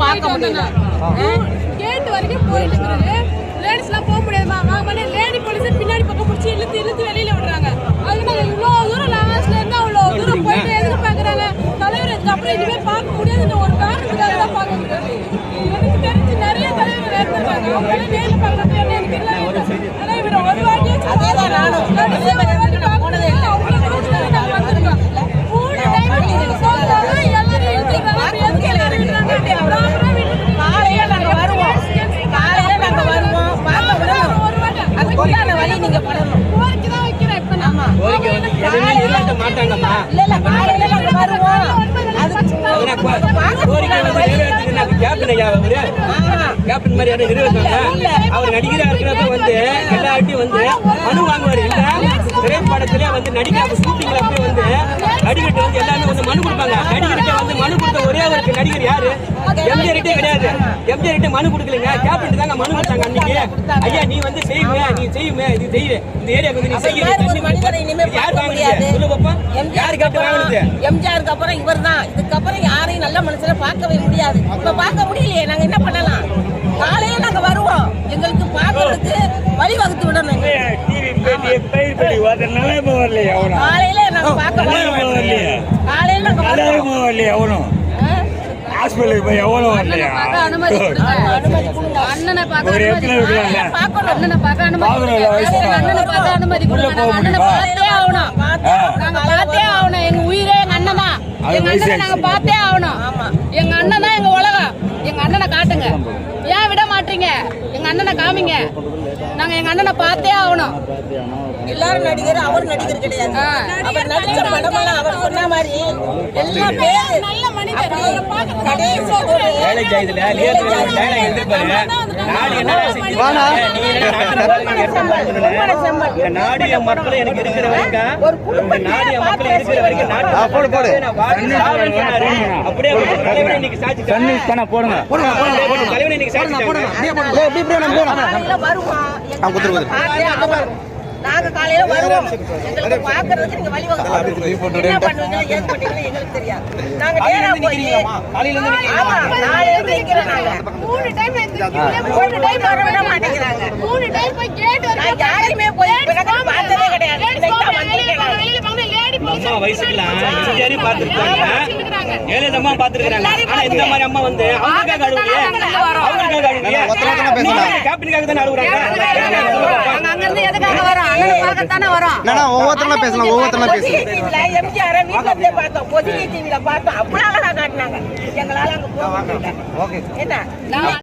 பார்க்க முடியல. கேட் வரைக்கும் போயிட்டு பிறகு லேடிஸ்லாம் போக முடியாதுமா. வாங்க லேடி போலீஸ் பின்னாடி பக்கம் பிடிச்சி இழுத்து வெளியில விடுறாங்க. அதனால இவ்வளோ தூரம் லாஸ்ட்ல இருந்து அவ்வளோ தூரம் போயிட்டு எதுக்கு பாக்குறாங்க தலைவர். இதுக்கப்புறம் இனிமே பார்க்க முடியாது. ஒரு காரணத்துக்காக தான் பார்க்க முடியாது. எனக்கு தெரிஞ்சு நிறைய தலைவர் இருந்திருக்காங்க. அவங்க நேரில் பார்க்கறது எனக்கு தெரியல. ஆனா இவர் ஒரு வாட்டியே அதேதான் நானும் போனதே இல்லை. கேப்டன் மாதிரி அவர் நடிகரா இருக்கிறப்ப வந்து எல்லார்ட்டையும் வந்து மனு வாங்குவாரு. இல்ல திரைப்படத்திலே வந்து நடிகர் ஷூட்டிங்ல போய் வந்து நடிகர்கிட்ட வந்து எல்லாமே வந்து மனு கொடுப்பாங்க. நடிகர்கிட்ட வந்து மனு கொடுத்த ஒரே ஒரு நடிகர் யாரு? எம்ஜிஆர்கிட்டே கிடையாது. எம்ஜிஆர்கிட்ட மனு கொடுக்கலங்க, கேப்டன் தாங்க மனு கொடுத்தாங்க அன்னைக்கு. ஐயா நீ வந்து செய்யுங்க, நீ செய்யுமே, இது செய்யுது இந்த ஏரியாவுக்கு வந்து நீ செய்ய. யார் வாங்குறது சொல்லு பாப்பா? யாரு கேப்டன் வாங்குறது? எம்ஜிஆருக்கு அப்புறம் இவர் தான். இதுக்கப்புறம் யாரையும் நல்ல மனுஷனை பார்க்கவே முடியாது. இப்ப பார்க்க முடியலையே, நாங்க என்ன பண்ணலாம்? காலையில நாங்க வருவோம், எங்களுக்கு பார்க்கறதுக்கு வழிவகுத்து விடணும். காலையில நாங்க பார்க்க காலையில நாங்க ஹாஸ்பிட்டலுக்கு போய் எவ்வளவு வரலையா? அனுமதி அண்ணனை பார்க்க அனுமதி பார்த்தே ஆகணும். நாங்க பார்த்தே ஆகணும். எங்க உயிரே எங்க அண்ணன் தான். எங்க அண்ணனை நாங்க பார்த்தே ஆகணும். எங்க அண்ணன் தான் எங்க உலகம். எங்க அண்ணனை காட்டுங்க. ஏன் விட மாட்டீங்க? எங்க அண்ணனை காமிங்க. நாங்க எங்க அண்ணனை பார்த்தே ஆகணும். எல்லாரும் நடிகர், அவர் நடிகர் கிடையாது. அவர் நடிச்ச படமெல்லாம் அவர் சொன்ன மாதிரி எல்லா பேரு நல்ல மனிதர். நாடிய மக்கள் எனக்கு இருக்கிற வரைக்கும் நாடிய மக்கள் இருக்கிற வரைக்கும் அப்படியே தலைவனை இன்னைக்கு சாட்சி போடுங்க. தலைவனை இன்னைக்கு சாட்சி நாங்க காலையில வருவோம். எங்களுக்கு பாக்குறதுக்கு நீங்க வழி வகுத்து என்ன பண்ணுவீங்க, ஏன் பண்ணுவீங்க எங்களுக்கு தெரியாது. நாங்க நேரா போய் காலையில இருந்து நிக்கிறோம். நாங்க 3 டைம் வர விட மாட்டேங்கிறாங்க. 3 டைம் போய் கேட் வரைக்கும் யாரையுமே போய் பார்த்ததே கிடையாது. வெளியில போங்க லேடி போலீஸ் அம்மா வயசுக்குலாம் எம்ஜிஆர் பார்த்திருக்காங்க, ஏலேதம்மா பார்த்திருக்காங்க. ஆனா இந்த மாதிரி அம்மா வந்து அவங்களுக்காக அழுவுறியே, அவங்களுக்காக அழுவுறியே, கேப்டனுக்காக தான அழுவுறாங்க. அங்க இருந்து எதுக்காக வரோம்? அண்ணனை பார்க்கத்தானே வரோம். ஒவ்வொருத்தரும் பேசலாம், ஒவ்வொருத்தரும் பேசலாம். எம்ஜிஆர் வீட்டுல பார்த்தோம், பொதிகை டிவில பார்த்தோம். அப்படியே காட்டினாங்க. எங்களால அங்க போக முடியல. என்ன